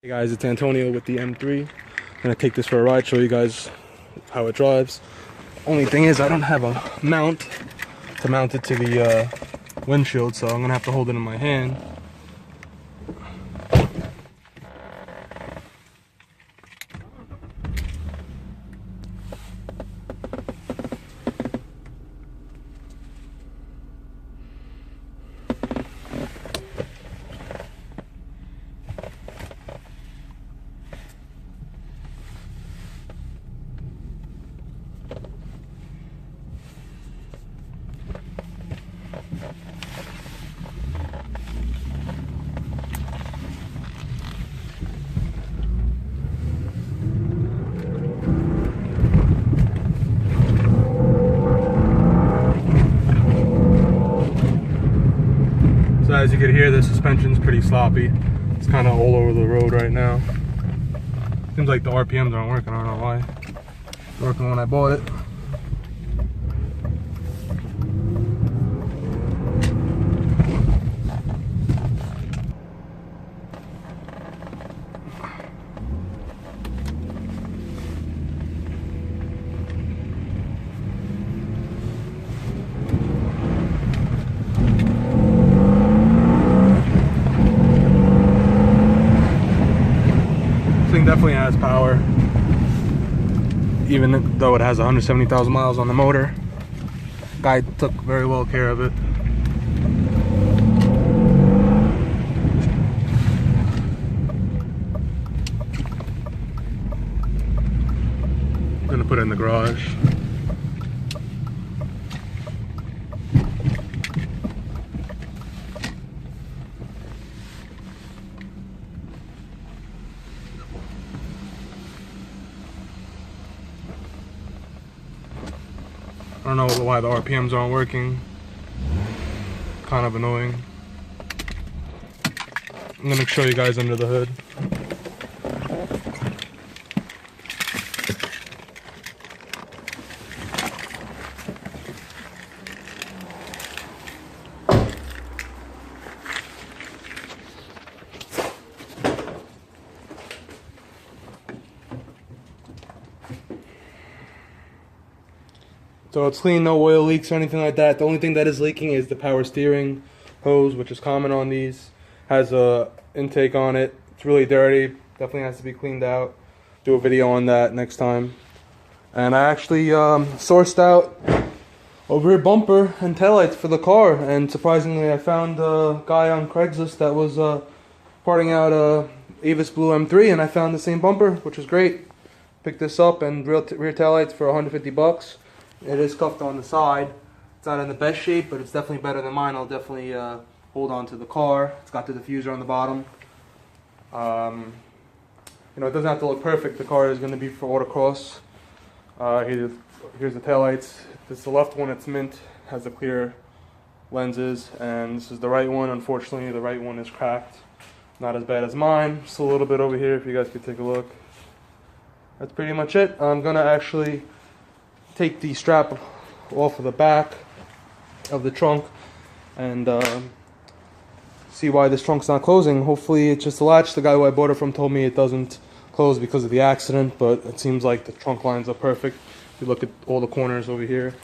Hey guys, it's Antonio with the M3. I'm gonna take this for a ride, show you guys how it drives. Only thing is I don't have a mount to mount it to the windshield, so I'm gonna have to hold it in my hand. So as you can hear, the suspension's pretty sloppy. It's kind of all over the road right now. Seems like the RPMs aren't working, I don't know why. It's working when I bought it. Definitely has power, even though it has 170,000 miles on the motor. Guy took very well care of it. I'm gonna put it in the garage. I don't know why the RPMs aren't working. Kind of annoying. I'm gonna show you guys under the hood. So it's clean, no oil leaks or anything like that. The only thing that is leaking is the power steering hose, which is common on these. Has a intake on it. It's really dirty. Definitely has to be cleaned out. Do a video on that next time. And I actually sourced out a rear bumper and taillights for the car. And surprisingly, I found a guy on Craigslist that was parting out a Avis Blue M3, and I found the same bumper, which was great. Picked this up and rear taillights for 150 bucks. It is cuffed on the side. It's not in the best shape, but it's definitely better than mine. I'll definitely hold on to the car. It's got the diffuser on the bottom. You know, it doesn't have to look perfect. The car is going to be for autocross. Here's the taillights. This is the left one. It's mint. Has the clear lenses, and this is the right one. Unfortunately, the right one is cracked. Not as bad as mine. Just a little bit over here. If you guys could take a look. That's pretty much it. I'm gonna actually take the strap off of the back of the trunk and see why this trunk's not closing. Hopefully it's just a latch. The guy who I bought it from told me it doesn't close because of the accident, but it seems like the trunk lines are perfect. If you look at all the corners over here,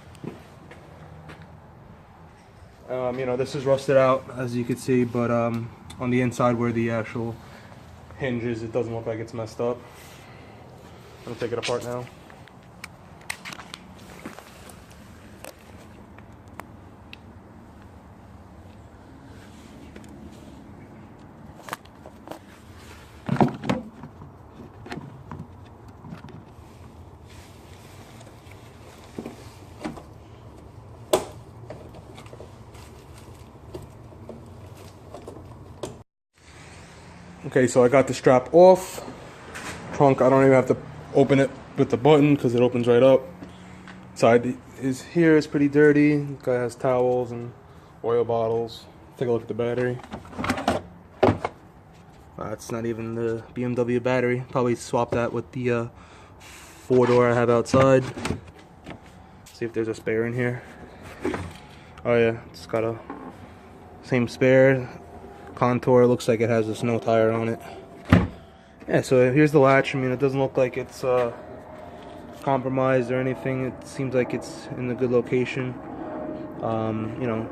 you know, this is rusted out as you can see, but on the inside where the actual hinge is, it doesn't look like it's messed up. I'm gonna take it apart now. Okay, so I got the strap off. Trunk, I don't even have to open it with the button because it opens right up. Side is here is pretty dirty. The guy has towels and oil bottles. Take a look at the battery. It's not even the BMW battery. Probably swap that with the 4-door I have outside. See if there's a spare in here. Oh yeah, it's got a same spare. Contour looks like it has a snow tire on it. Yeah, so here's the latch. I mean, it doesn't look like it's compromised or anything. It seems like it's in a good location. You know,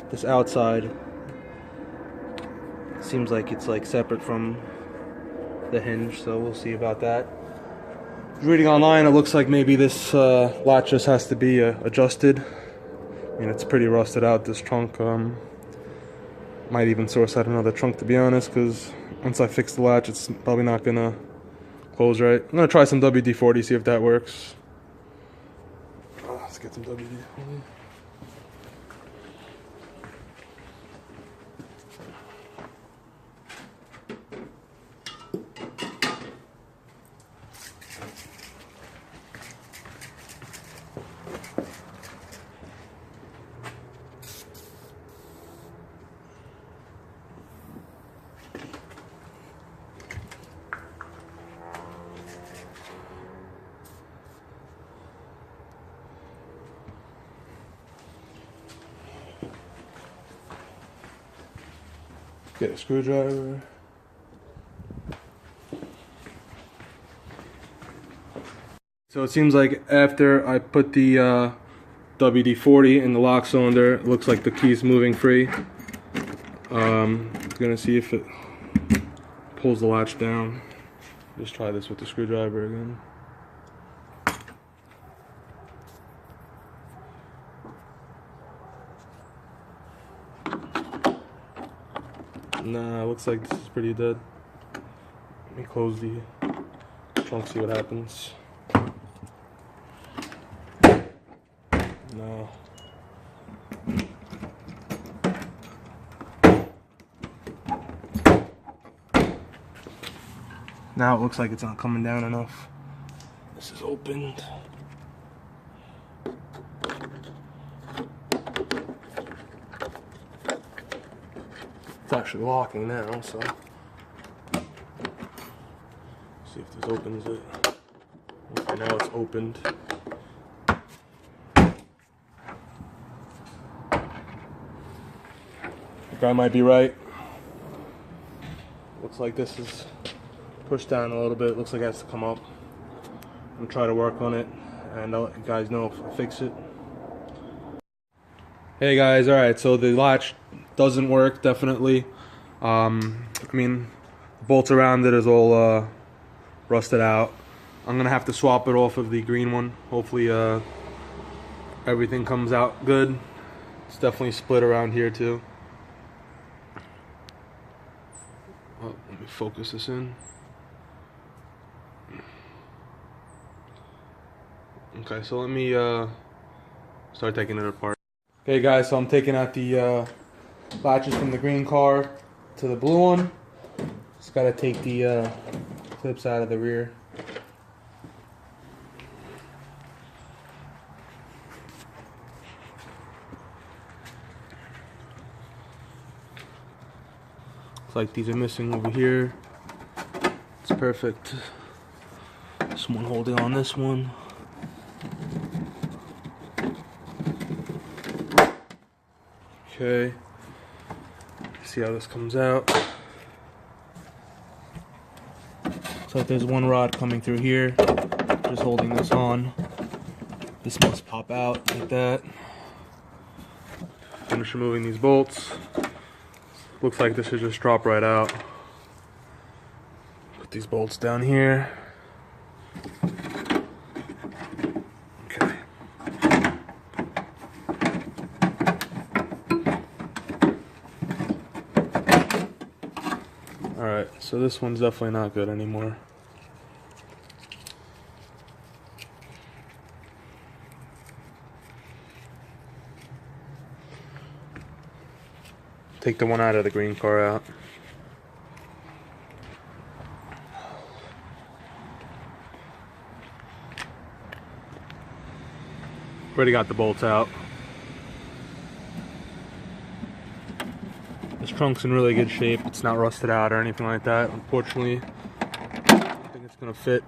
this outside seems like it's like separate from the hinge, so we'll see about that. Reading online, it looks like maybe this latch just has to be adjusted. I mean, it's pretty rusted out, this trunk. Might even source out another trunk, to be honest, because once I fix the latch, it's probably not gonna close right. I'm gonna try some WD-40, see if that works. Let's get some WD-40. Get a screwdriver. So it seems like after I put the WD-40 in the lock cylinder, it looks like the key's moving free. Gonna see if it pulls the latch down. Just try this with the screwdriver again. Nah, looks like this is pretty dead. Let me close the trunk, see what happens. No. Now it looks like it's not coming down enough. This is opened. It's actually locking now, so see if this opens it. Okay, now it's opened. The guy might be right. Looks like this is pushed down a little bit. Looks like it has to come up. I'm gonna try to work on it, and I'll let you guys know if I fix it. Hey guys, alright, so the latch doesn't work, definitely. I mean, the bolts around it is all rusted out. I'm gonna have to swap it off of the green one. Hopefully everything comes out good. It's definitely split around here too. Oh, let me focus this in. Okay, so let me start taking it apart. Okay guys, so I'm taking out the latches from the green car to the blue one. Just gotta take the clips out of the rear. Looks like these are missing over here. It's perfect. Someone holding on this one. Okay, see how this comes out. Looks like there's one rod coming through here, just holding this on. This must pop out like that. Finish removing these bolts. Looks like this should just drop right out. Put these bolts down here. Alright, so this one's definitely not good anymore. Take the one out of the green car out. Already got the bolts out. This trunk's in really good shape. It's not rusted out or anything like that. Unfortunately, I think it's gonna fit.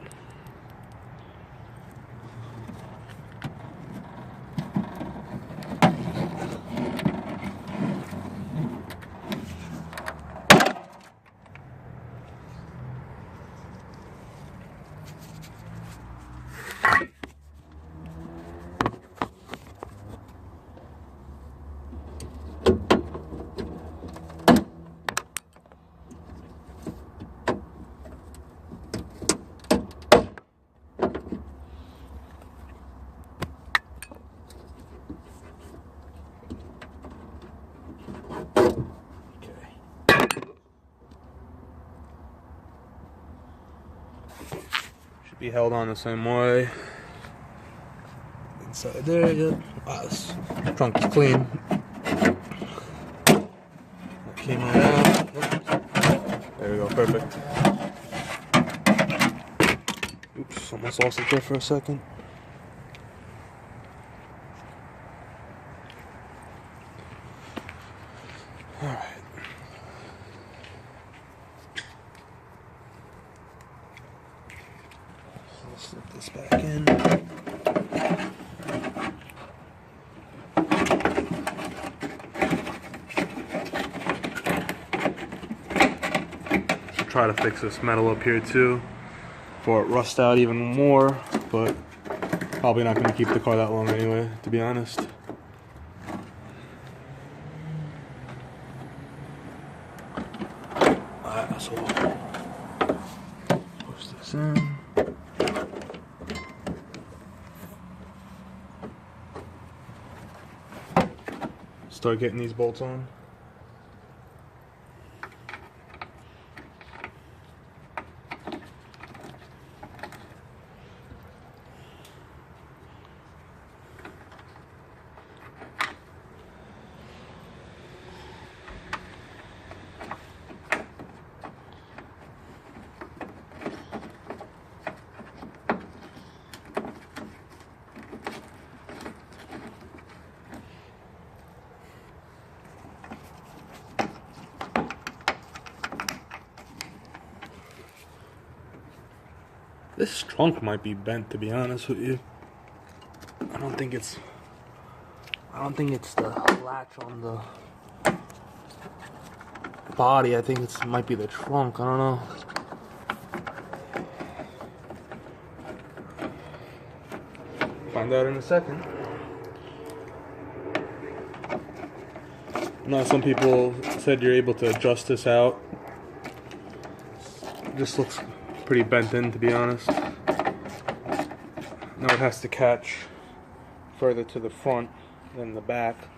be held on the same way. Inside there, yep. Wow, this trunk is clean. That came right out. There we go, perfect. Oops, almost lost it there for a second. Alright. So I'll slip this back in. Try to fix this metal up here too before it rusts out even more, but probably not going to keep the car that long anyway, to be honest. Alright, so push this in. Start getting these bolts on. This trunk might be bent, to be honest with you. I don't think it's the latch on the body. I think it might be the trunk. I don't know. Find out in a second. Now, some people said you're able to adjust this out. This looks pretty bent in, to be honest. Now it has to catch further to the front than the back.